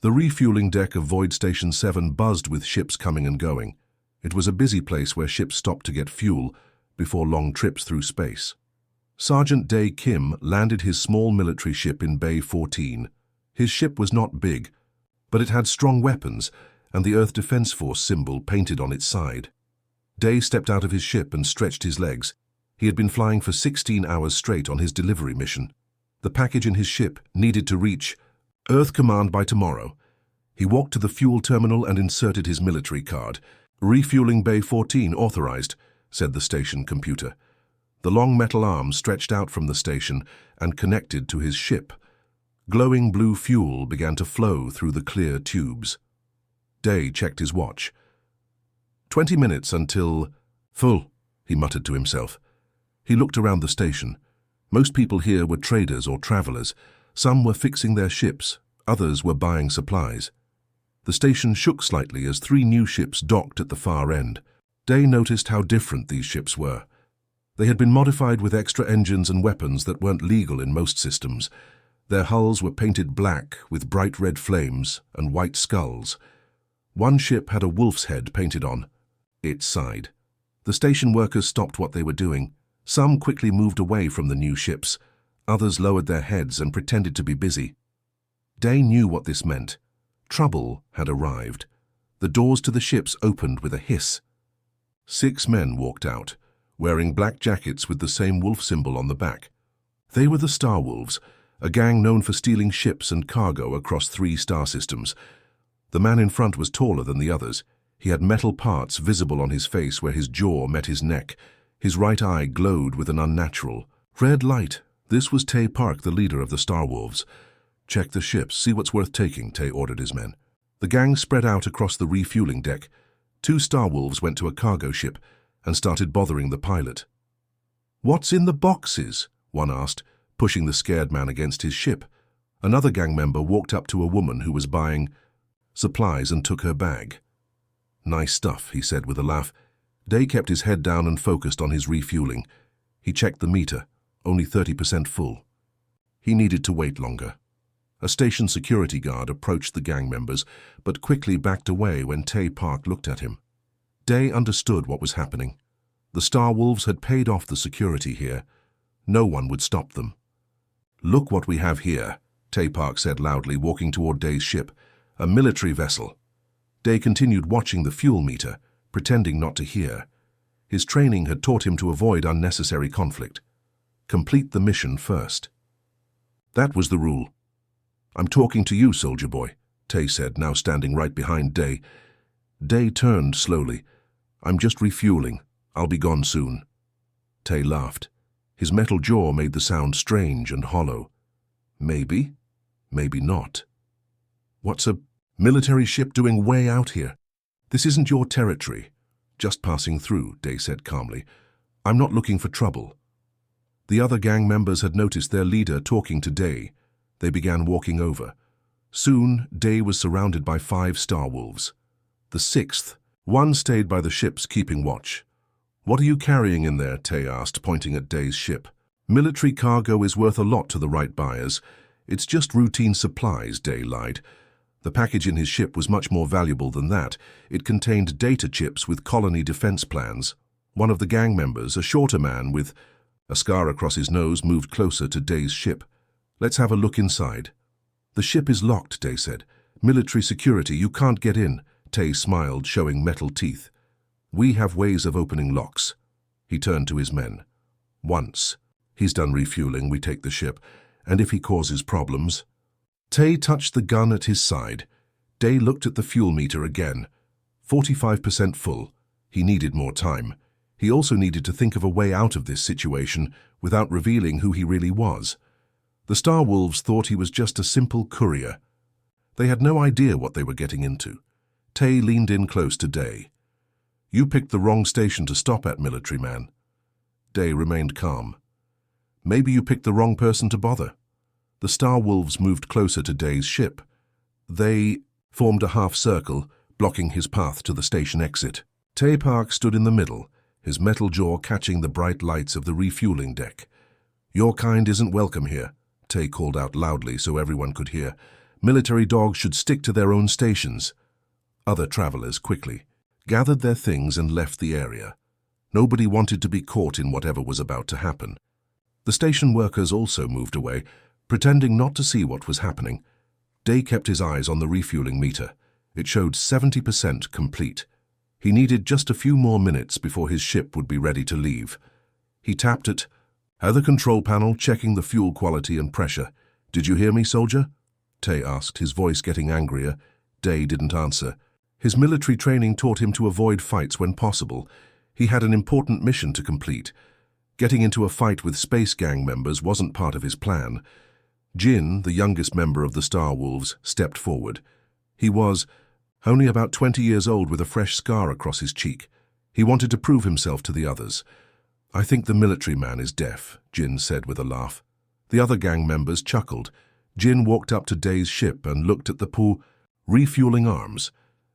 The refueling deck of Void Station 7 buzzed with ships coming and going. It was a busy place where ships stopped to get fuel before long trips through space. Sergeant Dae Kim landed his small military ship in Bay 14. His ship was not big, but it had strong weapons and the Earth Defense Force symbol painted on its side. Dae stepped out of his ship and stretched his legs. He had been flying for 16 hours straight on his delivery mission. The package in his ship needed to reach Earth Command by tomorrow. He walked to the fuel terminal and inserted his military card. "Refueling Bay 14 authorized," said the station computer. The long metal arm stretched out from the station and connected to his ship. Glowing blue fuel began to flow through the clear tubes. Dae checked his watch. 20 minutes until... Full, he muttered to himself. He looked around the station. Most people here were traders or travelers. Some were fixing their ships, others were buying supplies. The station shook slightly as 3 new ships docked at the far end. Dae noticed how different these ships were. They had been modified with extra engines and weapons that weren't legal in most systems. Their hulls were painted black with bright red flames and white skulls. One ship had a wolf's head painted on its side. The station workers stopped what they were doing. Some quickly moved away from the new ships. Others lowered their heads and pretended to be busy. Dae knew what this meant. Trouble had arrived. The doors to the ships opened with a hiss. 6 men walked out, wearing black jackets with the same wolf symbol on the back. They were the Star Wolves, a gang known for stealing ships and cargo across 3 star systems. The man in front was taller than the others. He had metal parts visible on his face where his jaw met his neck. His right eye glowed with an unnatural red light. This was Tae Park, the leader of the Star Wolves. "Check the ships, see what's worth taking," Tae ordered his men. The gang spread out across the refueling deck. 2 Star Wolves went to a cargo ship and started bothering the pilot. "What's in the boxes?" one asked, pushing the scared man against his ship. Another gang member walked up to a woman who was buying supplies and took her bag. "Nice stuff," he said with a laugh. Dae kept his head down and focused on his refueling. He checked the meter, only 30% full. He needed to wait longer. A station security guard approached the gang members, but quickly backed away when Tae Park looked at him. Dae understood what was happening. The Star Wolves had paid off the security here. No one would stop them. "Look what we have here," Tae Park said loudly, walking toward Dae's ship. "A military vessel." Dae continued watching the fuel meter, pretending not to hear. His training had taught him to avoid unnecessary conflict. Complete the mission first. That was the rule. "I'm talking to you, soldier boy," Tae said, now standing right behind Dae. Dae turned slowly. "I'm just refueling. I'll be gone soon." Tae laughed. His metal jaw made the sound strange and hollow. "Maybe, maybe not." "What's a military ship doing way out here?" "This isn't your territory." "Just passing through," Dae said calmly. "I'm not looking for trouble." The other gang members had noticed their leader talking to Dae. They began walking over. Soon, Dae was surrounded by 5 Star Wolves. The 6th, one stayed by the ships keeping watch. "What are you carrying in there?" Tae asked, pointing at Dae's ship. "Military cargo is worth a lot to the right buyers. It's just routine supplies," Dae lied. The package in his ship was much more valuable than that. It contained data chips with colony defense plans. One of the gang members, a shorter man with a scar across his nose, moved closer to Dae's ship. "Let's have a look inside." "The ship is locked," Dae said. "Military security, you can't get in." Tae smiled, showing metal teeth. "We have ways of opening locks." He turned to his men. "Once he's done refueling, we take the ship, and if he causes problems..." Tae touched the gun at his side. Dae looked at the fuel meter again. 45% full. He needed more time. He also needed to think of a way out of this situation without revealing who he really was. The Star Wolves thought he was just a simple courier. They had no idea what they were getting into. Tae leaned in close to Dae. "You picked the wrong station to stop at, military man." Dae remained calm. "Maybe you picked the wrong person to bother." The Star Wolves moved closer to Dae's ship. They formed a half circle, blocking his path to the station exit. Tae Park stood in the middle, his metal jaw catching the bright lights of the refueling deck. "Your kind isn't welcome here," Tae called out loudly so everyone could hear. Military dogs should stick to their own stations. Other travelers quickly gathered their things and left the area. Nobody wanted to be caught in whatever was about to happen. The station workers also moved away, pretending not to see what was happening. Day kept his eyes on the refueling meter. It showed 70% complete. He needed just a few more minutes before his ship would be ready to leave. He tapped at the control panel, checking the fuel quality and pressure. "Did you hear me, soldier?" Tay asked, his voice getting angrier. Day didn't answer. His military training taught him to avoid fights when possible. He had an important mission to complete. Getting into a fight with space gang members wasn't part of his plan. Jin, the youngest member of the Star Wolves, stepped forward. He was only about 20 years old with a fresh scar across his cheek. He wanted to prove himself to the others. "I think the military man is deaf," Jin said with a laugh. The other gang members chuckled. Jin walked up to Day's ship and looked at the refueling arms.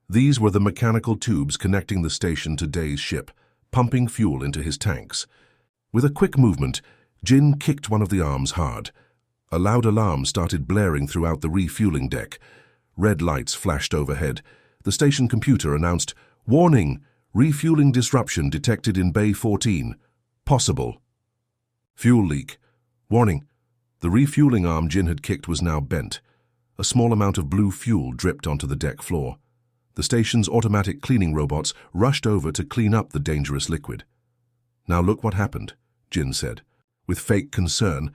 These were the mechanical tubes connecting the station to Day's ship, pumping fuel into his tanks. With a quick movement, Jin kicked one of the arms hard. A loud alarm started blaring throughout the refueling deck. Red lights flashed overhead. The station computer announced, "Warning! Refueling disruption detected in Bay 14. Possible. Fuel leak. Warning." The refueling arm Jin had kicked was now bent. A small amount of blue fuel dripped onto the deck floor. The station's automatic cleaning robots rushed over to clean up the dangerous liquid. "Now look what happened," Jin said, with fake concern.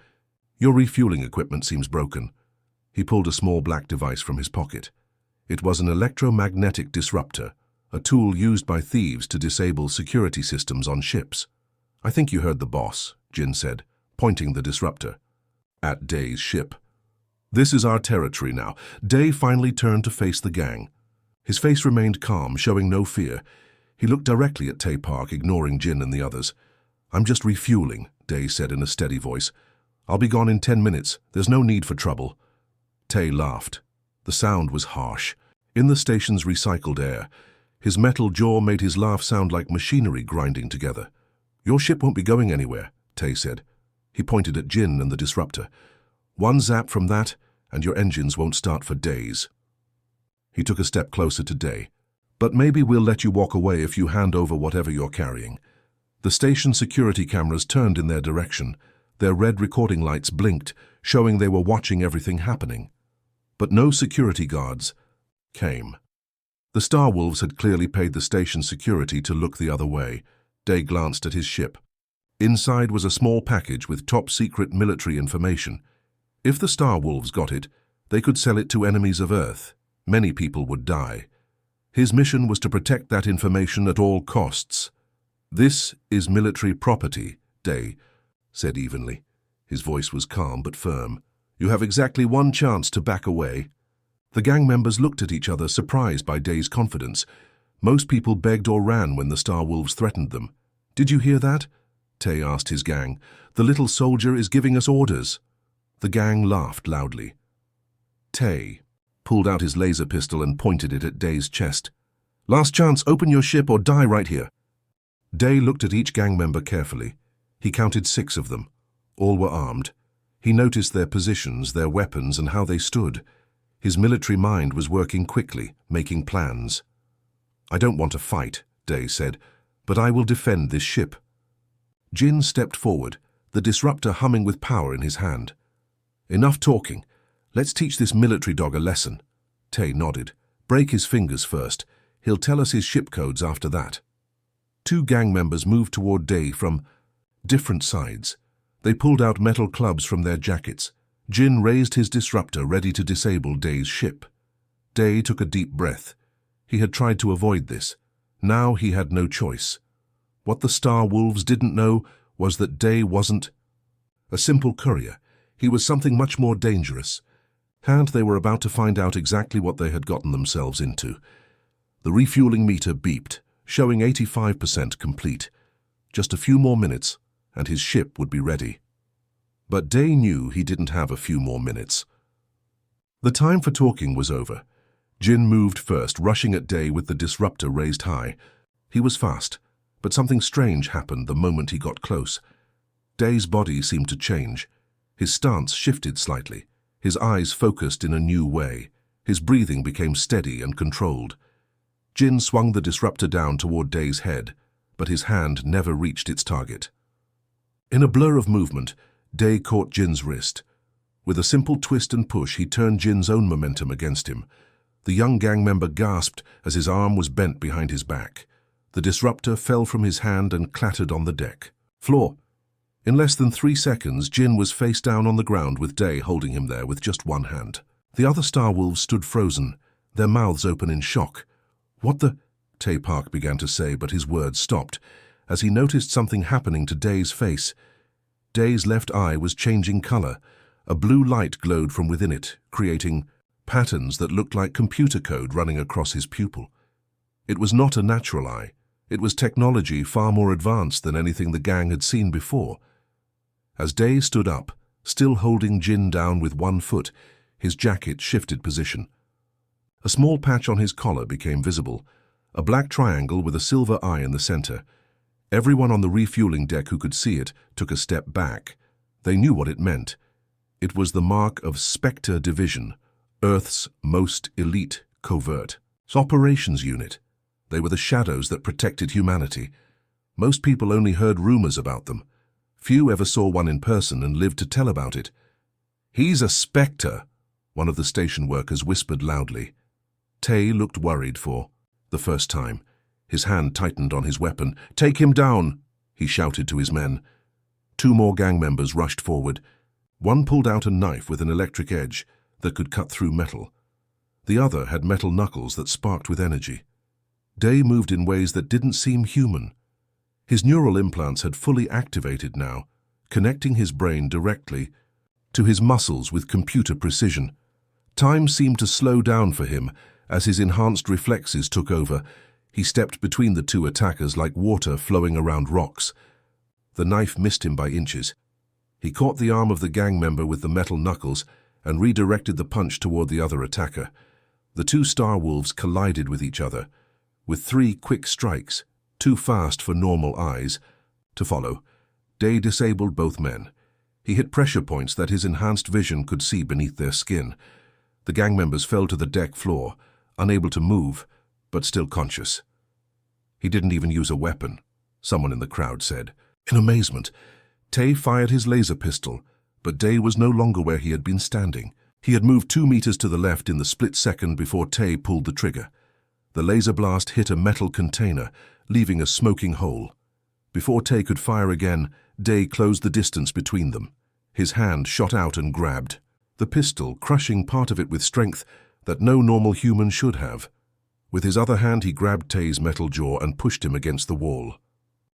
"Your refueling equipment seems broken." He pulled a small black device from his pocket. It was an electromagnetic disruptor, a tool used by thieves to disable security systems on ships. "I think you heard the boss," Jin said, pointing the disruptor at Day's ship. "This is our territory now." Day finally turned to face the gang. His face remained calm, showing no fear. He looked directly at Tay Park, ignoring Jin and the others. "I'm just refueling," Day said in a steady voice. "I'll be gone in 10 minutes. There's no need for trouble." Tay laughed. The sound was harsh, in the station's recycled air. His metal jaw made his laugh sound like machinery grinding together. "Your ship won't be going anywhere," Tay said. He pointed at Jin and the disruptor. "One zap from that, and your engines won't start for days." He took a step closer to Day. "But maybe we'll let you walk away if you hand over whatever you're carrying." The station security cameras turned in their direction. Their red recording lights blinked, showing they were watching everything happening. But no security guards came. The Star Wolves had clearly paid the station security to look the other way. Day glanced at his ship. Inside was a small package with top-secret military information. If the Star Wolves got it, they could sell it to enemies of Earth. Many people would die. His mission was to protect that information at all costs. "This is military property," Day said evenly. His voice was calm but firm. "You have exactly one chance to back away." The gang members looked at each other, surprised by Day's confidence. Most people begged or ran when the Star Wolves threatened them. "Did you hear that?" Tay asked his gang. "The little soldier is giving us orders." The gang laughed loudly. Tay pulled out his laser pistol and pointed it at Day's chest. "Last chance, open your ship or die right here." Day looked at each gang member carefully. He counted 6 of them. All were armed. He noticed their positions, their weapons, and how they stood. His military mind was working quickly, making plans. "I don't want to fight," Day said, "but I will defend this ship." Jin stepped forward, the disruptor humming with power in his hand. "Enough talking. Let's teach this military dog a lesson." Tay nodded. "Break his fingers first. He'll tell us his ship codes after that." 2 gang members moved toward Day from different sides. They pulled out metal clubs from their jackets. Jin raised his disruptor, ready to disable Day's ship. Day took a deep breath. He had tried to avoid this. Now he had no choice. What the Star Wolves didn't know was that Day wasn't a simple courier. He was something much more dangerous. And they were about to find out exactly what they had gotten themselves into. The refueling meter beeped, showing 85% complete. Just a few more minutes, and his ship would be ready. But Day knew he didn't have a few more minutes. The time for talking was over. Jin moved first, rushing at Day with the disruptor raised high. He was fast, but something strange happened the moment he got close. Day's body seemed to change. His stance shifted slightly. His eyes focused in a new way. His breathing became steady and controlled. Jin swung the disruptor down toward Day's head, but his hand never reached its target. In a blur of movement, Day caught Jin's wrist. With a simple twist and push, he turned Jin's own momentum against him. The young gang member gasped as his arm was bent behind his back. The disruptor fell from his hand and clattered on the deck. Floor. In less than 3 seconds, Jin was face down on the ground with Day holding him there with just one hand. The other Star Wolves stood frozen, their mouths open in shock. "What the—" Tay Park began to say, but his words stopped as he noticed something happening to Day's face. Day's left eye was changing color. A blue light glowed from within it, creating patterns that looked like computer code running across his pupil. It was not a natural eye. It was technology far more advanced than anything the gang had seen before. As Day stood up, still holding Jin down with one foot, his jacket shifted position. A small patch on his collar became visible, a black triangle with a silver eye in the center. Everyone on the refueling deck who could see it took a step back. They knew what it meant. It was the mark of Spectre Division, Earth's most elite covert operations unit. They were the shadows that protected humanity. Most people only heard rumors about them. Few ever saw one in person and lived to tell about it. "He's a Spectre," one of the station workers whispered loudly. Tay looked worried for the first time. His hand tightened on his weapon. "Take him down," he shouted to his men. 2 more gang members rushed forward. One pulled out a knife with an electric edge that could cut through metal. The other had metal knuckles that sparked with energy. Day moved in ways that didn't seem human. His neural implants had fully activated now, connecting his brain directly to his muscles with computer precision. Time seemed to slow down for him as his enhanced reflexes took over. He stepped between the 2 attackers like water flowing around rocks. The knife missed him by inches. He caught the arm of the gang member with the metal knuckles and redirected the punch toward the other attacker. The 2 Star Wolves collided with each other, with 3 quick strikes, too fast for normal eyes to follow. Day disabled both men. He hit pressure points that his enhanced vision could see beneath their skin. The gang members fell to the deck floor, unable to move, but still conscious. "He didn't even use a weapon," someone in the crowd said. In amazement, Tay fired his laser pistol, but Day was no longer where he had been standing. He had moved 2 meters to the left in the split second before Tay pulled the trigger. The laser blast hit a metal container, leaving a smoking hole. Before Tay could fire again, Day closed the distance between them. His hand shot out and grabbed the pistol, crushing part of it with strength that no normal human should have. With his other hand, he grabbed Tay's metal jaw and pushed him against the wall.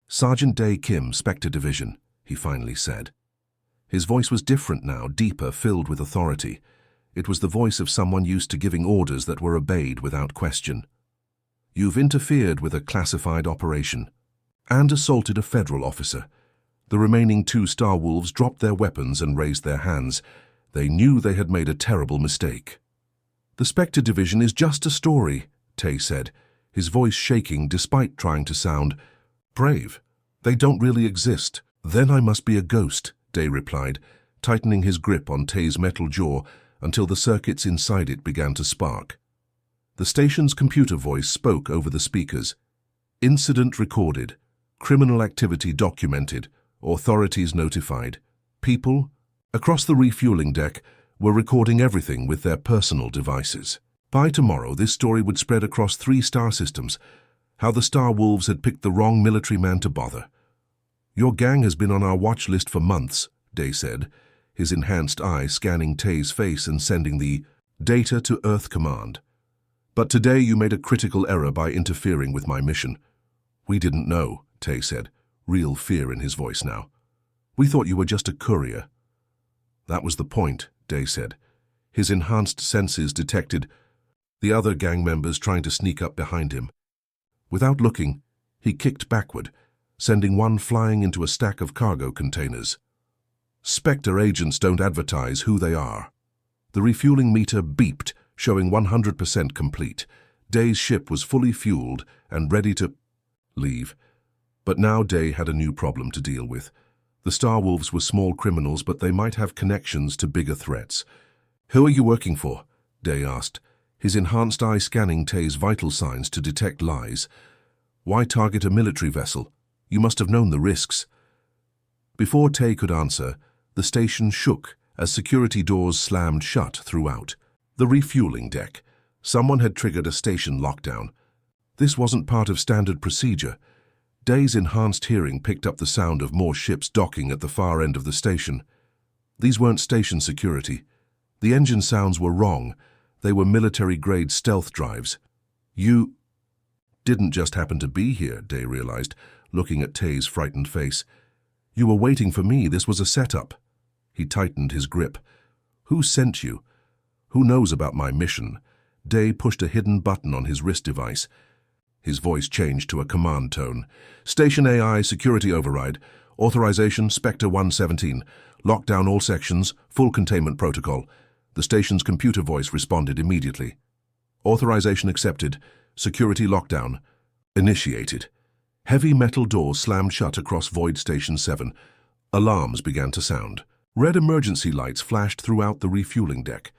"Sergeant Day Kim, Spectre Division," he finally said. His voice was different now, deeper, filled with authority. It was the voice of someone used to giving orders that were obeyed without question. "You've interfered with a classified operation and assaulted a federal officer." The remaining 2 Star Wolves dropped their weapons and raised their hands. They knew they had made a terrible mistake. "The Spectre Division is just a story," Tay said, his voice shaking despite trying to sound brave. "They don't really exist." "Then I must be a ghost," Day replied, tightening his grip on Tay's metal jaw until the circuits inside it began to spark. The station's computer voice spoke over the speakers. "Incident recorded. Criminal activity documented. Authorities notified. People across the refueling deck were recording everything with their personal devices. By tomorrow, this story would spread across 3 star systems. How the Star Wolves had picked the wrong military man to bother. Your gang has been on our watch list for months," Day said, his enhanced eye scanning Tay's face and sending the data to Earth Command. "But today you made a critical error by interfering with my mission." "We didn't know," Tay said, real fear in his voice now. "We thought you were just a courier." "That was the point," Day said. His enhanced senses detected the other gang members trying to sneak up behind him. Without looking, he kicked backward, sending one flying into a stack of cargo containers. "Spectre agents don't advertise who they are." The refueling meter beeped, showing 100% complete. Day's ship was fully fueled and ready to leave. But now Day had a new problem to deal with. The Star Wolves were small criminals, but they might have connections to bigger threats. Who are you working for? Day asked, his enhanced eye scanning Tay's vital signs to detect lies. Why target a military vessel? You must have known the risks. Before Tay could answer, the station shook as security doors slammed shut throughout. The refueling deck. Someone had triggered a station lockdown. This wasn't part of standard procedure. Day's enhanced hearing picked up the sound of more ships docking at the far end of the station. These weren't station security. The engine sounds were wrong. They were military-grade stealth drives. You didn't just happen to be here, Day realized, looking at Tay's frightened face. You were waiting for me. This was a setup. He tightened his grip. Who sent you? Who knows about my mission? Day pushed a hidden button on his wrist device. His voice changed to a command tone. Station AI security override. Authorization Spectre 117. Lock down all sections. Full containment protocol. The station's computer voice responded immediately. Authorization accepted. Security lockdown initiated. Heavy metal doors slammed shut across Void Station 7. Alarms began to sound. Red emergency lights flashed throughout the refueling deck.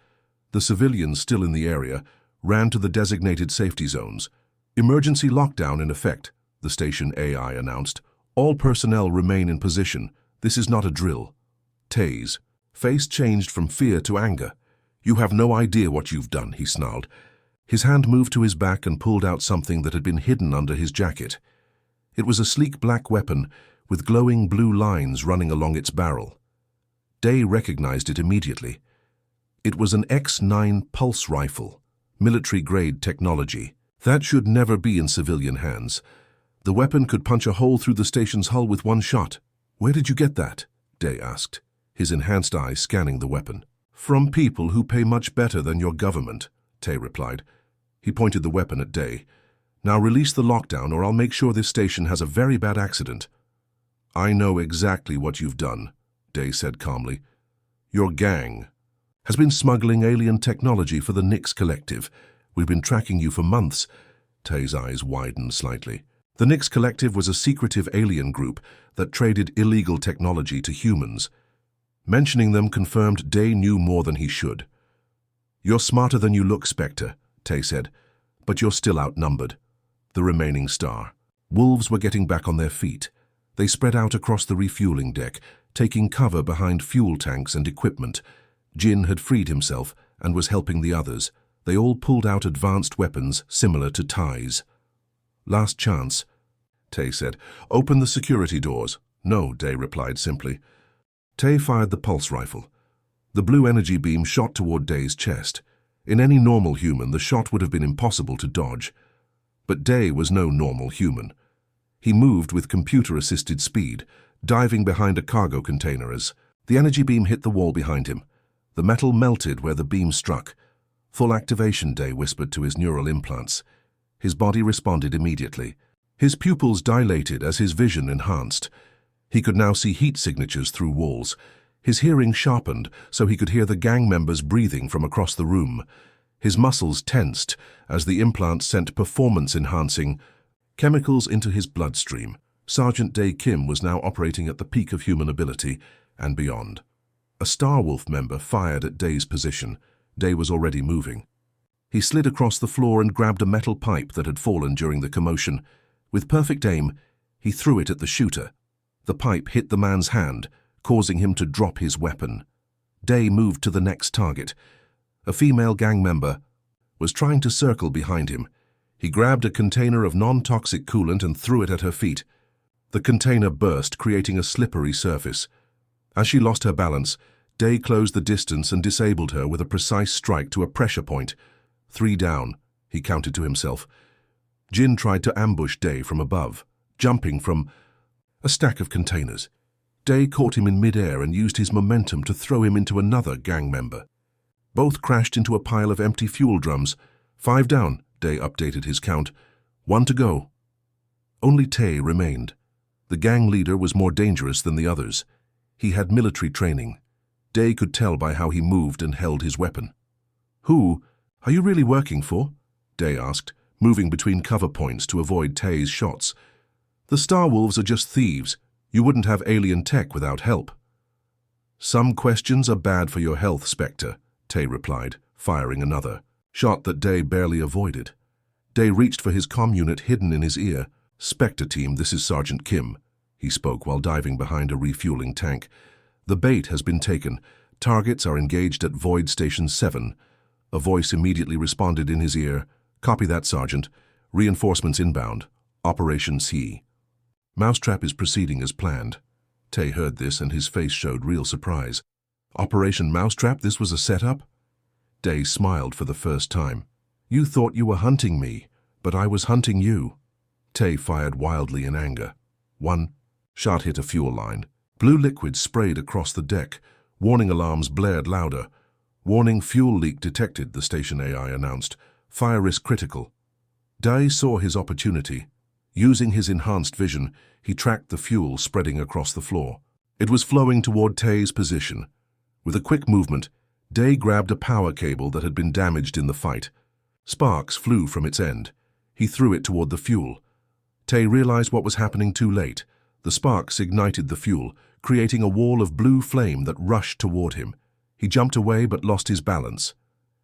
The civilians still in the area ran to the designated safety zones. Emergency lockdown in effect, the station AI announced. All personnel remain in position. This is not a drill. Tay's face changed from fear to anger. You have no idea what you've done, he snarled. His hand moved to his back and pulled out something that had been hidden under his jacket. It was a sleek black weapon with glowing blue lines running along its barrel. Day recognized it immediately. It was an X-9 pulse rifle, military-grade technology. That should never be in civilian hands. The weapon could punch a hole through the station's hull with one shot. Where did you get that? Day asked, his enhanced eyes scanning the weapon. From people who pay much better than your government, Tay replied. He pointed the weapon at Day. Now release the lockdown or I'll make sure this station has a very bad accident. I know exactly what you've done, Day said calmly. Your gang has been smuggling alien technology for the Nix Collective. We've been tracking you for months. Tay's eyes widened slightly. The Nix Collective was a secretive alien group that traded illegal technology to humans. Mentioning them confirmed Day knew more than he should. You're smarter than you look, Spectre, Tay said, but you're still outnumbered. The remaining star. Wolves were getting back on their feet. They spread out across the refueling deck, taking cover behind fuel tanks and equipment. Jin had freed himself and was helping the others. They all pulled out advanced weapons similar to Tay's. Last chance, Tay said. Open the security doors. No, Day replied simply. Tay fired the pulse rifle. The blue energy beam shot toward Day's chest. In any normal human, the shot would have been impossible to dodge. But Day was no normal human. He moved with computer-assisted speed, diving behind a cargo container as the energy beam hit the wall behind him. The metal melted where the beam struck. Full activation, Day whispered to his neural implants. His body responded immediately. His pupils dilated as his vision enhanced. He could now see heat signatures through walls. His hearing sharpened so he could hear the gang members breathing from across the room. His muscles tensed as the implants sent performance-enhancing chemicals into his bloodstream. Sergeant Day Kim was now operating at the peak of human ability and beyond. A Starwolf member fired at Day's position. Day was already moving. He slid across the floor and grabbed a metal pipe that had fallen during the commotion. With perfect aim, he threw it at the shooter. The pipe hit the man's hand, causing him to drop his weapon. Day moved to the next target. A female gang member was trying to circle behind him. He grabbed a container of non-toxic coolant and threw it at her feet. The container burst, creating a slippery surface. As she lost her balance, Day closed the distance and disabled her with a precise strike to a pressure point. 3 down, he counted to himself. Jin tried to ambush Day from above, jumping from a stack of containers. Day caught him in midair and used his momentum to throw him into another gang member. Both crashed into a pile of empty fuel drums. 5 down, Day updated his count. 1 to go. Only Tay remained. The gang leader was more dangerous than the others. He had military training. Day could tell by how he moved and held his weapon. Who are you really working for? Day asked, moving between cover points to avoid Tay's shots. The Starwolves are just thieves. You wouldn't have alien tech without help. Some questions are bad for your health, Spectre, Tay replied, firing another shot that Day barely avoided. Day reached for his comm unit hidden in his ear. "Spectre team, this is Sergeant Kim," he spoke while diving behind a refueling tank. "The bait has been taken. Targets are engaged at Void Station 7. A voice immediately responded in his ear. "Copy that, Sergeant. Reinforcements inbound. Operation C." "Mousetrap is proceeding as planned." Tay heard this and his face showed real surprise. "Operation Mousetrap, this was a setup?" Day smiled for the first time. "You thought you were hunting me, but I was hunting you." Tay fired wildly in anger. One shot hit a fuel line. Blue liquid sprayed across the deck. Warning alarms blared louder. "Warning, fuel leak detected," the station AI announced. "Fire risk critical." Day saw his opportunity. Using his enhanced vision, he tracked the fuel spreading across the floor. It was flowing toward Tay's position. With a quick movement, Day grabbed a power cable that had been damaged in the fight. Sparks flew from its end. He threw it toward the fuel. Tay realized what was happening too late. The sparks ignited the fuel, creating a wall of blue flame that rushed toward him. He jumped away but lost his balance.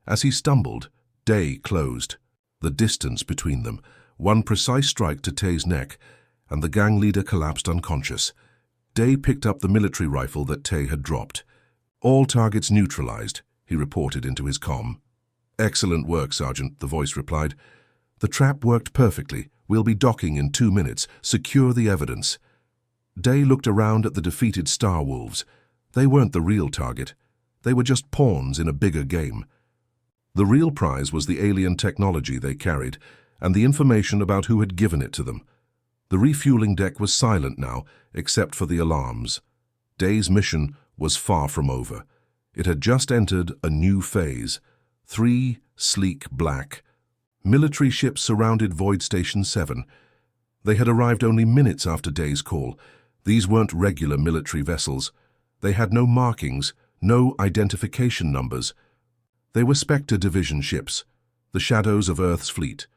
As he stumbled, Day closed. The distance between them, one precise strike to Tay's neck, and the gang leader collapsed unconscious. Day picked up the military rifle that Tay had dropped. "All targets neutralized," he reported into his comm. "Excellent work, Sergeant," the voice replied. "The trap worked perfectly. We'll be docking in 2 minutes. Secure the evidence." Day looked around at the defeated Star Wolves. They weren't the real target. They were just pawns in a bigger game. The real prize was the alien technology they carried, and the information about who had given it to them. The refueling deck was silent now, except for the alarms. Day's mission was far from over. It had just entered a new phase. 3 sleek black military ships surrounded Void Station 7. They had arrived only minutes after Day's call. These weren't regular military vessels. They had no markings, no identification numbers. They were Spectre Division ships, the shadows of Earth's fleet.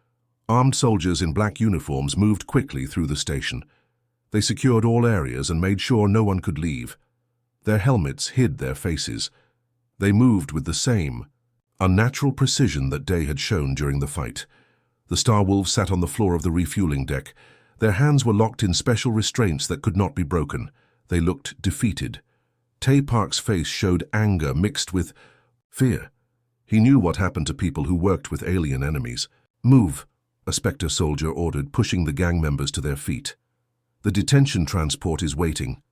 Armed soldiers in black uniforms moved quickly through the station. They secured all areas and made sure no one could leave. Their helmets hid their faces. They moved with the same unnatural precision that Day had shown during the fight. The Star Wolves sat on the floor of the refueling deck. Their hands were locked in special restraints that could not be broken. They looked defeated. Tay Park's face showed anger mixed with fear. He knew what happened to people who worked with alien enemies. "Move," a Spectre soldier ordered, pushing the gang members to their feet. "The detention transport is waiting."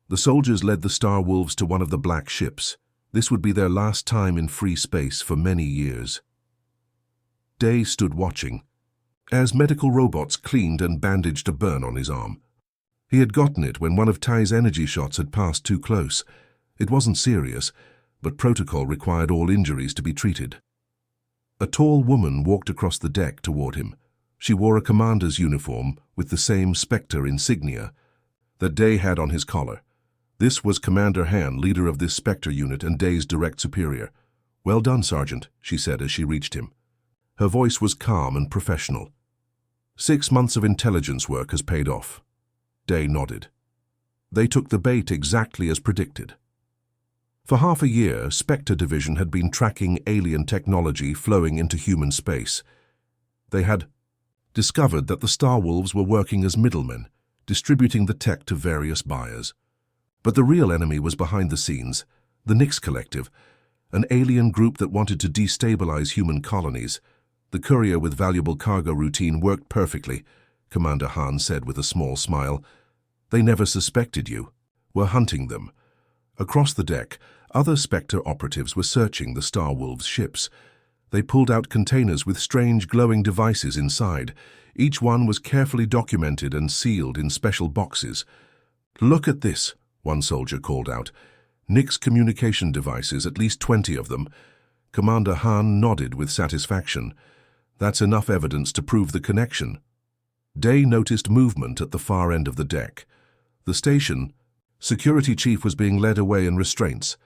The soldiers led the Star Wolves to one of the black ships. This would be their last time in free space for many years. Day stood watching as medical robots cleaned and bandaged a burn on his arm. He had gotten it when one of Tay's energy shots had passed too close. It wasn't serious, but protocol required all injuries to be treated. A tall woman walked across the deck toward him. She wore a commander's uniform with the same Spectre insignia that Day had on his collar. This was Commander Han, leader of this Spectre unit and Day's direct superior. "Well done, Sergeant," she said as she reached him. Her voice was calm and professional. 6 months of intelligence work has paid off." Day nodded. They took the bait exactly as predicted. For half a year, Spectre Division had been tracking alien technology flowing into human space. They had discovered that the Star Wolves were working as middlemen, distributing the tech to various buyers. But the real enemy was behind the scenes, the Nix Collective, an alien group that wanted to destabilize human colonies. "The courier with valuable cargo routine worked perfectly," Commander Han said with a small smile. "They never suspected you. We're hunting them." Across the deck, other Spectre operatives were searching the Star Wolves' ships. They pulled out containers with strange glowing devices inside. Each one was carefully documented and sealed in special boxes. "Look at this," one soldier called out. "Nix communication devices, at least 20 of them." Commander Han nodded with satisfaction. "That's enough evidence to prove the connection." Day noticed movement at the far end of the deck. The station security chief was being led away in restraints.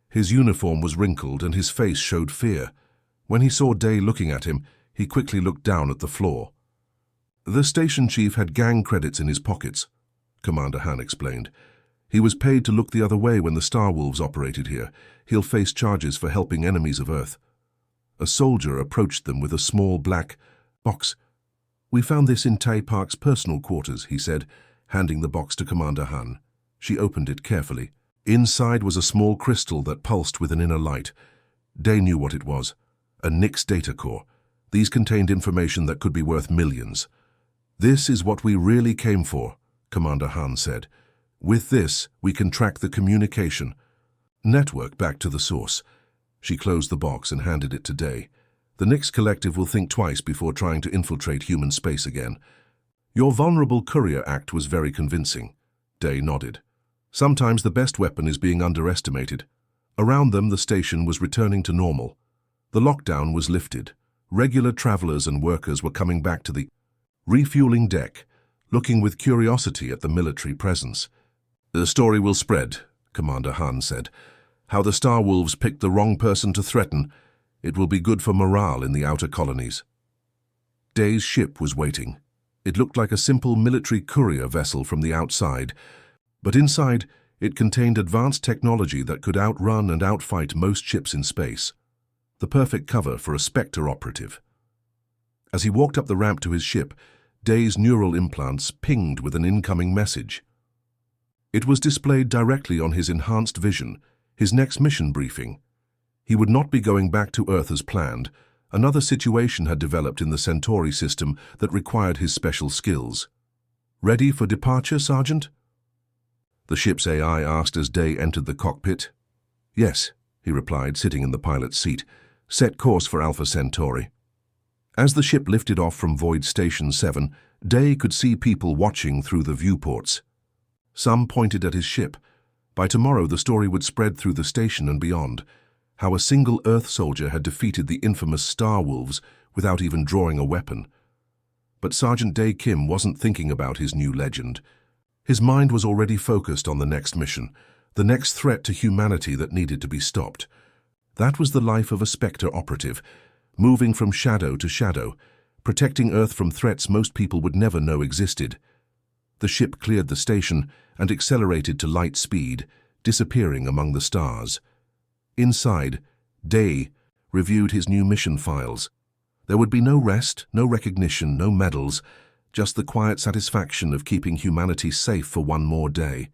His uniform was wrinkled and his face showed fear. When he saw Day looking at him, he quickly looked down at the floor. The station chief had gang credits in his pockets, Commander Han explained. He was paid to look the other way when the Star Wolves operated here. He'll face charges for helping enemies of Earth. A soldier approached them with a small black box. "We found this in Tai Park's personal quarters," he said, handing the box to Commander Han. She opened it carefully. Inside was a small crystal that pulsed with an inner light. Day knew what it was. A Nix data core. These contained information that could be worth millions. "This is what we really came for," Commander Han said. "With this, we can track the communication network back to the source." She closed the box and handed it to Day. "The Nix Collective will think twice before trying to infiltrate human space again." "Your vulnerable courier act was very convincing." Day nodded. "Sometimes the best weapon is being underestimated." Around them, the station was returning to normal. The lockdown was lifted. Regular travelers and workers were coming back to the refueling deck, looking with curiosity at the military presence. "The story will spread," Commander Han said. "How the Star Wolves picked the wrong person to threaten. It will be good for morale in the outer colonies." Day's ship was waiting. It looked like a simple military courier vessel from the outside, but inside it contained advanced technology that could outrun and outfight most ships in space. The perfect cover for a Spectre operative. As he walked up the ramp to his ship, Day's neural implants pinged with an incoming message. It was displayed directly on his enhanced vision, his next mission briefing. He would not be going back to Earth as planned. Another situation had developed in the Centauri system that required his special skills. "Ready for departure, Sergeant?" The ship's AI asked as Day entered the cockpit. "Yes," he replied, sitting in the pilot's seat. "Set course for Alpha Centauri." As the ship lifted off from Void Station 7, Day could see people watching through the viewports. Some pointed at his ship. By tomorrow, the story would spread through the station and beyond. How a single Earth soldier had defeated the infamous Star Wolves without even drawing a weapon. But Sergeant Day Kim wasn't thinking about his new legend. His mind was already focused on the next mission, the next threat to humanity that needed to be stopped. That was the life of a Spectre operative, moving from shadow to shadow, protecting Earth from threats most people would never know existed. The ship cleared the station and accelerated to light speed, disappearing among the stars. Inside, Day reviewed his new mission files. There would be no rest, no recognition, no medals, just the quiet satisfaction of keeping humanity safe for one more day.